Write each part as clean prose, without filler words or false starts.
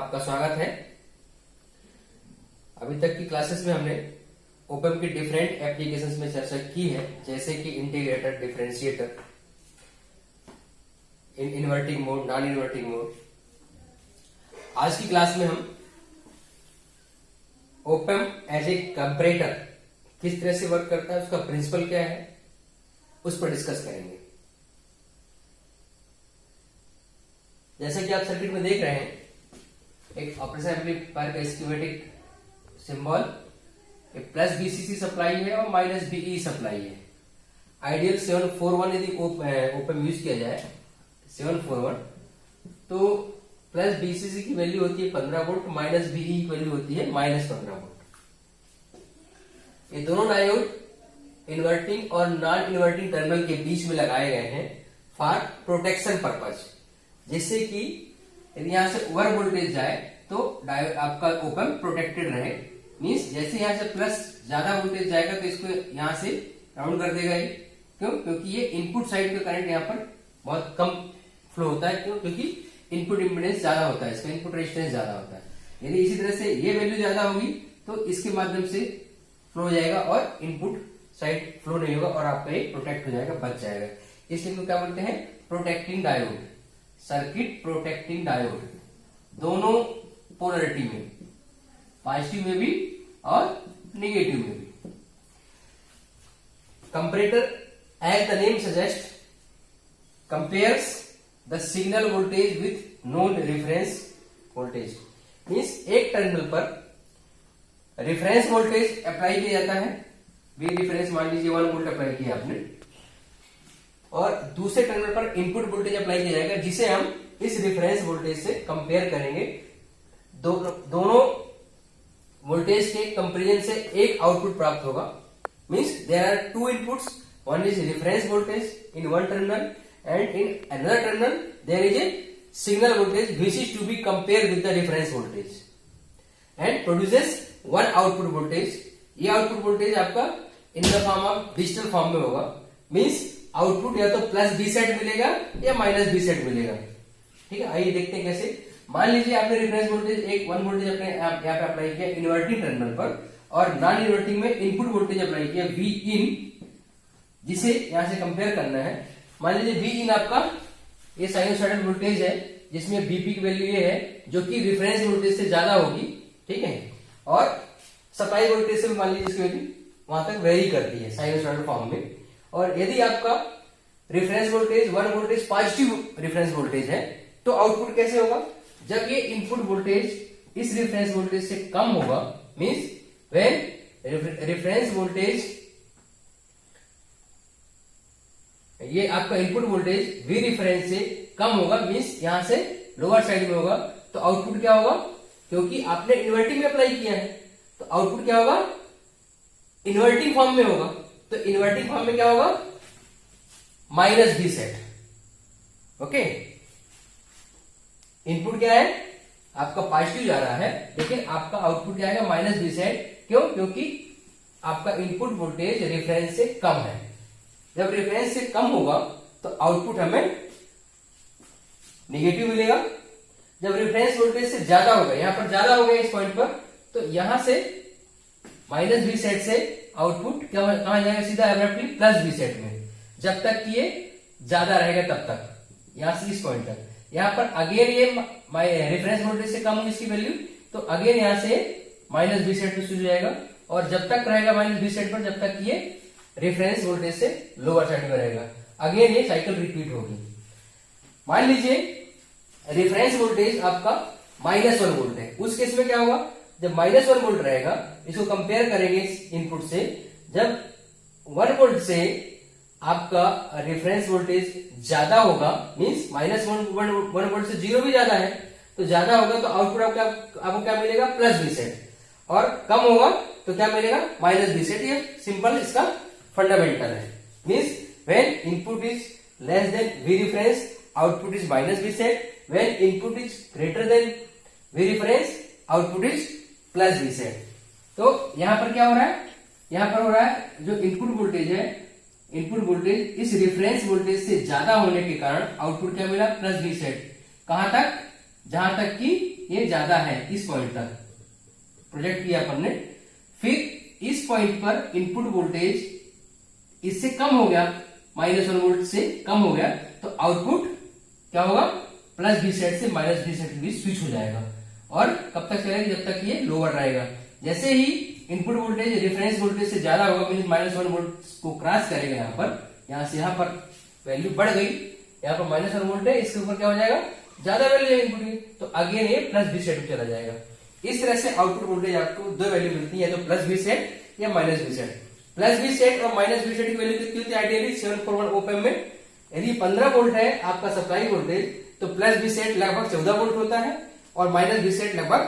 आपका स्वागत है। अभी तक की क्लासेस में हमने ओपम की डिफरेंट एप्लीकेशंस में चर्चा की है, जैसे कि integrator, differentiator, inverting mode, non inverting mode. आज की क्लास में हम ओपम एज ए कंपैरेटर किस तरह से वर्क करता है, उसका प्रिंसिपल क्या है, उस पर डिस्कस करेंगे। जैसा कि आप सर्किट में देख रहे हैं, एक ऑपरेशन एम्पलीफायर का schematic symbol, plus BCC supply है और माइनस बीई सप्लाई है। आइडियल 741 यदि ओपम यूज किया जाए 741, तो प्लस बीसीसी की वैल्यू होती है 15 वोल्ट, माइनस बीई की वैल्यू होती है माइनस 15 वोल्ट। ये दोनों डायोड इन्वर्टिंग और नॉन इन्वर्टिंग टर्मिनल के बीच में लगाए गए हैं फॉर प्रोटेक्शन पर्पज, जिससे कि यदि यहां से ओवर वोल्टेज जाए तो डायोड आपका ओपम प्रोटेक्टेड रहे। मींस जैसे यहां से प्लस ज्यादा वोल्टेज जाएगा तो इसको यहां से राउंड कर देगा। क्यों? क्योंकि ये इनपुट साइड का करंट यहाँ पर बहुत कम फ्लो होता है। क्यों? क्योंकि इनपुट इंपीडेंस ज्यादा होता है, इसका इनपुट रेजिस्टेंस ज्यादा होता है। यदि इसी तरह से ये वैल्यू ज्यादा होगी तो इसके माध्यम से फ्लो हो जाएगा और इनपुट साइड फ्लो नहीं होगा और आपका ये प्रोटेक्ट हो जाएगा, बच जाएगा। इसलिए इनको क्या बोलते हैं? Protecting diode, circuit protecting diode. दोनों पोलरिटी में, पॉजिटिव में भी और नेगेटिव में भी। Comparator, as the name suggest, compares the signal voltage with known reference voltage. Means एक टर्मिनल पर रेफरेंस वोल्टेज अप्लाई किया जाता है, वी रेफरेंस मान लीजिए 1 वोल्ट अप्लाई किया आपने, और दूसरे टर्मिनल पर इनपुट वोल्टेज अप्लाई किया जाएगा, जिसे हम इस रेफरेंस वोल्टेज से कंपेयर करेंगे। दोनों वोल्टेज के कंपैरिजन से एक आउटपुट प्राप्त होगा। Means there are two inputs, one is reference voltage in one terminal and in another terminal there is a signal voltage which is to be compared with the reference voltage and produces one output voltage. ये output voltage आपका in the form of digital form में होगा। Means output या तो plus V set मिलेगा या minus V set मिलेगा। ठीक है, आइए देखते हैं कैसे। मान लीजिए आपने रेफरेंस वोल्टेज 1 वोल्टेज अपने यहाँ पे अप्लाई किया इन्वर्टिंग टर्मिनल पर, और नॉन इन्वर्टिंग में इनपुट वोल्टेज अप्लाई किया वी इन, जिसे यहां से कंपेयर करना है। मान लीजिए वी इन आपका ये साइनसॉइडल वोल्टेज है, जिसमें बीपी की वैल्यू ये है जो कि रेफरेंस वोल्टेज से ज्यादा होगी। ठीक है, और सप्लाई वोल्टेज से मान लीजिए इसकी वैल्यू वहां तक वेरी करती है साइनसॉइडल फॉर्म में। और यदि आपका reference voltage 1 voltage positive reference voltage है, तो आउटपुट कैसे होगा? जब ये इनपुट वोल्टेज इस रेफरेंस वोल्टेज से कम होगा, मींस व्हेन रेफरेंस वोल्टेज, ये आपका इनपुट वोल्टेज वी रेफरेंस से कम होगा, मींस यहां से लोअर साइड में होगा, तो आउटपुट क्या होगा? क्योंकि आपने इन्वर्टिंग में अप्लाई किया है तो आउटपुट क्या होगा? इन्वर्टिंग फॉर्म में होगा। तो इन्वर्टिंग फॉर्म में क्या होगा? Minus V sat. Okay, input क्या है? आपका पॉजिटिव जा रहा है, लेकिन आपका आउटपुट क्या आएगा? Minus V sat. क्यों? क्योंकि आपका इनपुट वोल्टेज रेफरेंस से कम है। जब रेफरेंस से कम होगा तो आउटपुट हमें नेगेटिव मिलेगा। जब रेफरेंस वोल्टेज से ज्यादा होगा, यहां पर ज्यादा हो गया इस पॉइंट पर, तो यहां से माइनस बी सेट से आउटपुट कहां जाएगा? सीधा एब्रप्टली प्लस बी सेट में, जब तक कि ये ज्यादा रहेगा तब तक, यहां से इस पॉइंट तक। यहां पर अगेन ये रेफरेंस वोल्टेज से कम होगी इसकी वैल्यू, तो अगेन यहां से माइनस बी सेट पे स्विच हो जाएगा, और जब तक रहेगा माइनस बी सेट पर, जब तक ये रेफरेंस वोल्टेज से लोअर साइड में रहेगा। अगेन ये साइकिल रिपीट होगी। मान लीजिए रेफरेंस वोल्टेज आपका -1 वोल्ट है, उस केस में क्या होगा? जब -1 वोल्ट रहेगा, इसको कंपेयर करेंगे इस इनपुट से, जब 1 वोल्ट से आपका रेफरेंस वोल्टेज ज्यादा होगा, मींस -1 वोल्ट से 0 भी ज्यादा है, तो ज्यादा होगा तो आउटपुट आपको क्या मिलेगा? Plus V sat. और कम होगा तो क्या मिलेगा? Minus V sat. ये सिंपल इसका फंडामेंटल है। Means when input is less than V reference, output is minus V sat. When input is greater than V reference, output is plus V sat. तो यहां पर क्या हो रहा है? यहां पर हो रहा है जो इनपुट वोल्टेज है, इनपुट वोल्टेज इस रेफरेंस वोल्टेज से ज्यादा होने के कारण आउटपुट क्या मिला? Plus V sat. कहां तक? जहां तक कि ये ज्यादा है, इस पॉइंट तक प्रोजेक्ट किया अपन ने। फिर इस पॉइंट पर इनपुट वोल्टेज इससे कम हो गया, -1 वोल्ट से कम हो गया, तो आउटपुट क्या होगा, प्लस V सेट से माइनस V सेट भी स्विच हो जाएगा। और कब तक चलेगा, जब तक ये लोअर रहेगा। जैसे ही इनपुट वोल्टेज रेफरेंस वोल्टेज से ज्यादा होगा, मीन -1 वोल्ट को क्रॉस करेगा, यहां से यहां पर वैल्यू बढ़ गई, यहाँ पर -1 वोल्ट है, इसके ऊपर क्या हो जाएगा, ज्यादा वैल्यू है इनपुट की, तो अगेन ये प्लस V सेट में चला जाएगा। इस तरह से आउटपुट वोल्टेज आपको दो वैल्यू मिलती है, तो प्लस V सेट या minus V set. Plus V set और माइनस V सेट की वैल्यू कितनी होती है आइडियली 741 ओप एम्प में। यदि 15 वोल्ट है आपका सप्लाई वोल्टेज, तो प्लस V सेट लगभग 14 वोल्ट होता है और माइनस V सेट लगभग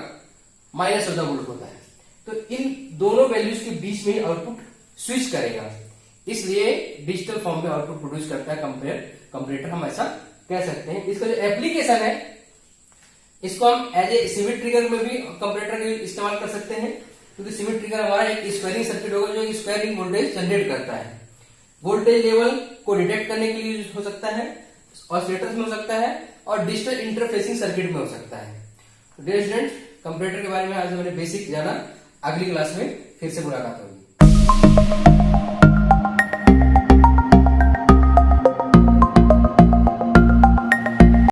-14 वोल्ट होता है। तो इन दोनों वैल्यूज के बीच में आउटपुट स्विच करेगा, इसलिए डिजिटल फॉर्म में आउटपुट प्रोड्यूस करता है कंपैरेटर, हम ऐसा कह सकते हैं। इसका जो एप्लीकेशन है, इसको हम एज ए सिमिट ट्रिगर में भी कंपैरेटर का इस्तेमाल कर सकते हैं, क्योंकि सिमिट ट्रिगर हमारा एक स्क्वायरिंग सर्किट होगा जो स्क्वायरिंग वोल्टेज जनरेट करता है। वोल्टेज लेवल को डिटेक्ट करने के लिए यूज हो सकता है, ऑसिलेटर्स में हो सकता है और डिजिटल इंटरफेसिंग सर्किट में हो सकता है। डियर स्टूडेंट्स, कंपैरेटर के बारे में आज हमने बेसिक जाना, अगली क्लास में फिर से मुलाकात होगी।